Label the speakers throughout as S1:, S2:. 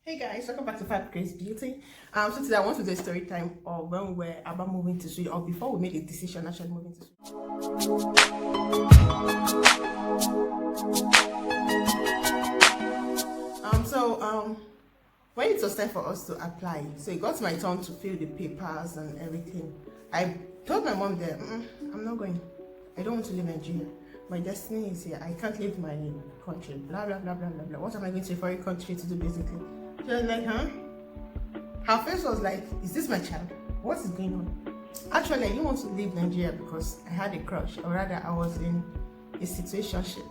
S1: Hey guys, welcome back to FabGrace Beauty. So today I want to do a story time of when we were about moving to Sweden, or before we made a decision actually moving to Sweden. When it was time for us to apply, so it got my turn to fill the papers and everything. I told my mom that I'm not going. I don't want to leave Nigeria. My destiny is here. I can't leave my country. Blah blah blah blah blah blah. What am I going to a foreign country to do basically? She was like, huh? Her face was like, is this my child? What is going on? Actually, I didn't want to leave Nigeria because I had a crush, or rather, I was in a situationship.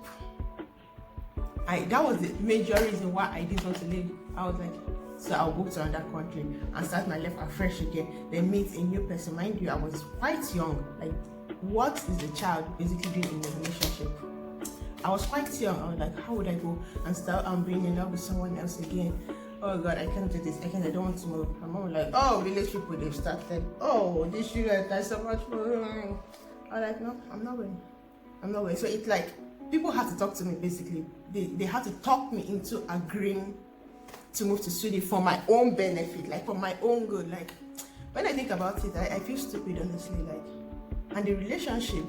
S1: That was the major reason why I didn't want to leave. I was like, so I'll go to another country and start my life afresh again. Then meet a new person. Mind you, I was quite young. Like, what is a child basically doing in a relationship? I was quite young. I was like, how would I go and start being in love with someone else again? Oh God, I can't do this. I don't want to move. My mom was like, oh, relationship with they've started. Oh, this sugar, that's so much more. I was like, no, I'm not going. I'm not going. So it's like people had to talk to me basically. They had to talk me into agreeing to move to Sweden for my own benefit, like for my own good. Like when I think about it, I feel stupid honestly. Like, and the relationship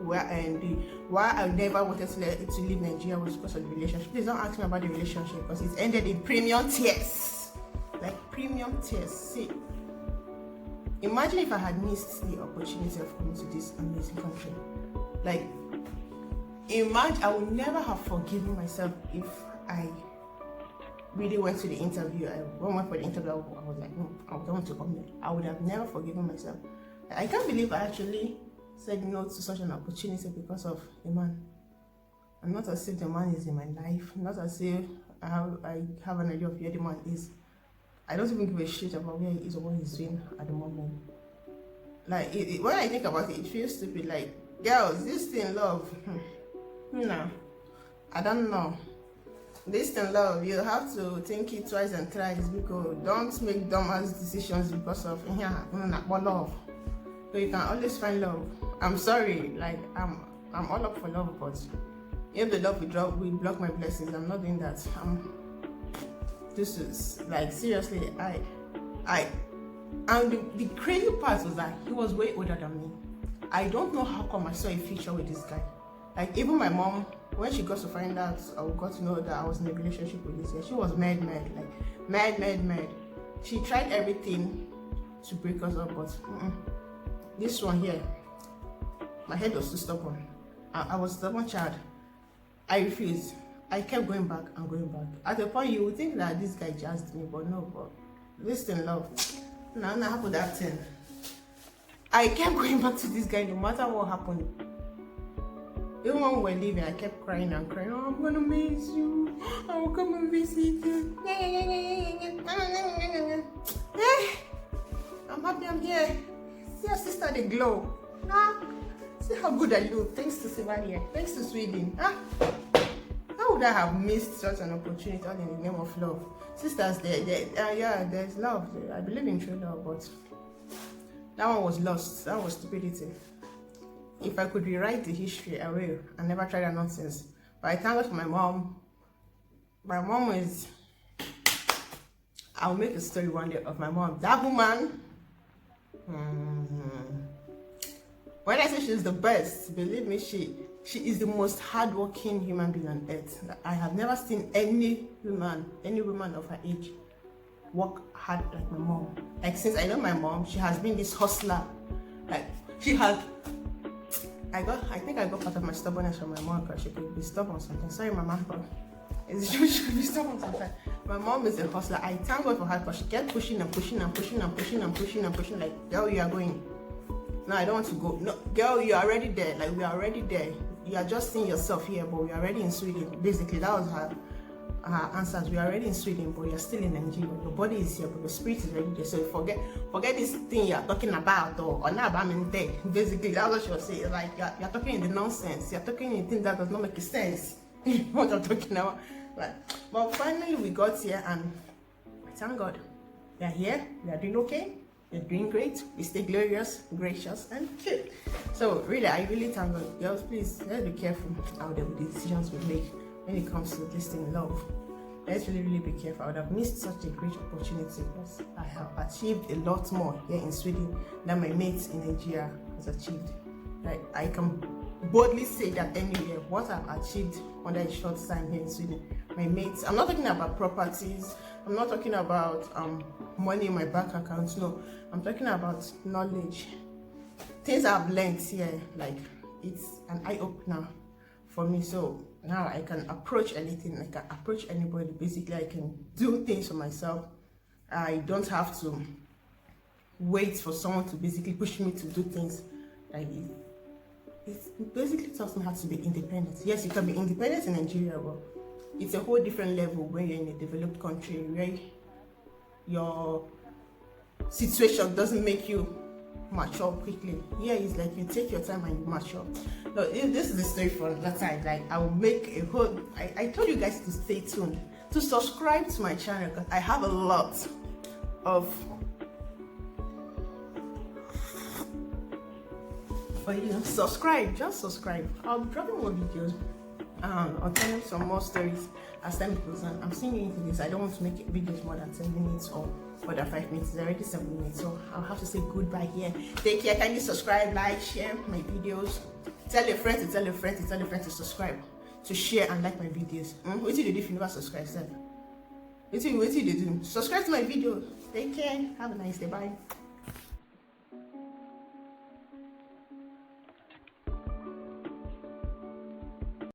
S1: why I never wanted to leave Nigeria was because of the relationship. Please don't ask me about the relationship because it ended in premium tears. Like premium tears. See, imagine if I had missed the opportunity of coming to this amazing country. Like, imagine I would never have forgiven myself if I really went to the interview. When I went for the interview, I was like, no, I don't want to come here. I would have never forgiven myself. I can't believe I actually said no to such an opportunity because of a man. I'm not as if the man is in my life, not as if I have an idea of where the man is. I don't even give a shit about where he is or what he's doing at the moment. Like, when I think about it, it feels stupid. Like, girls, this thing love, no, I don't know. This thing love, you have to think it twice and thrice because don't make dumbass decisions because of love. So you can always find love. I'm sorry, like I'm all up for love, but if the love will block my blessings, I'm not doing that. This is like seriously, and the crazy part was that he was way older than me. I don't know how come I saw a future with this guy. Like even my mom, when she got to find out or got to know that I was in a relationship with this guy, she was mad. She tried everything to break us up, but this one here, my head was too stubborn. I was a stubborn child. I refused. I kept going back and going back. At a point, you would think that this guy jazzed me, but no. But this thing, love, now I have that thing. I kept going back to this guy no matter what happened. Even when we were leaving, I kept crying and crying. Oh, I'm gonna miss you. I will come and visit you. I'm happy I'm here. See your sister, the glow. See how good I look. Thanks to Sylvania. Thanks to Sweden. How would I have missed such an opportunity all in the name of love? Sisters, yeah, there's love. I believe in true love, but that one was lost. That was stupidity. If I could rewrite the history, I will. I never tried that nonsense. But I thank God for my mom. My mom is... I'll make a story one day of my mom. That woman... When I say she's the best, believe me, she is the most hardworking human being on earth. I have never seen any woman of her age work hard like my mom. Like since I know my mom, she has been this hustler. Like she has... I think I got part of my stubbornness from my mom because she could be stubborn sometimes. Sorry, mama, but she could be stubborn sometimes. My mom is a hustler. I thank God for her because she kept pushing. Like, girl, you are going. No, I don't want to go. No, girl, you are already there. Like, we are already there. You are just seeing yourself here, but we are already in Sweden. Basically, that was her answers. We are already in Sweden, but you're still in Nigeria. Your body is here, but your spirit is already there. So forget this thing you're talking about or not about me there. Basically, that's what she was saying. Like you're talking in the nonsense. You're talking in things that does not make sense. What I'm talking about. Like, but finally we got here, and thank God we are here. We are doing okay. We're doing great. We stay glorious, gracious, and cute. So really, I really thank God. Girls, please let's be careful how the decisions we make when it comes to this thing, love. let's really be careful. I would have missed such a great opportunity because I have achieved a lot more here in Sweden than my mates in Nigeria has achieved. Like, I can boldly say that anywhere, what I've achieved under a short time here in Sweden, my mates, I'm not talking about properties, I'm not talking about money in my bank account, no, I'm talking about knowledge, things I've learned here. Like, it's an eye-opener for me. So now I can approach anything, I can approach anybody. Basically, I can do things for myself. I don't have to wait for someone to basically push me to do things. Like, it basically taught me how to be independent. Yes, you can be independent in Nigeria, but it's a whole different level when you're in a developed country where your situation doesn't make you mature quickly. Yeah, it's like you take your time and you mature. No, this is the story for that time. Like, I will make a whole, I told you guys to stay tuned, to subscribe to my channel, because I have a lot of, but you know, subscribe, just subscribe. I'll be dropping more videos. I'll tell you some more stories as time goes on. I'm seeing you into this. I don't want to make videos more than 10 minutes or more than 5 minutes. It's already 7 minutes, so I'll have to say goodbye here. Take care. Kindly subscribe, like, share my videos. Tell your friends to tell your friends to tell your friends to subscribe, to share and like my videos. What do you do if you never subscribe, sir? What do you do? Subscribe to my videos. Take care. Have a nice day. Bye.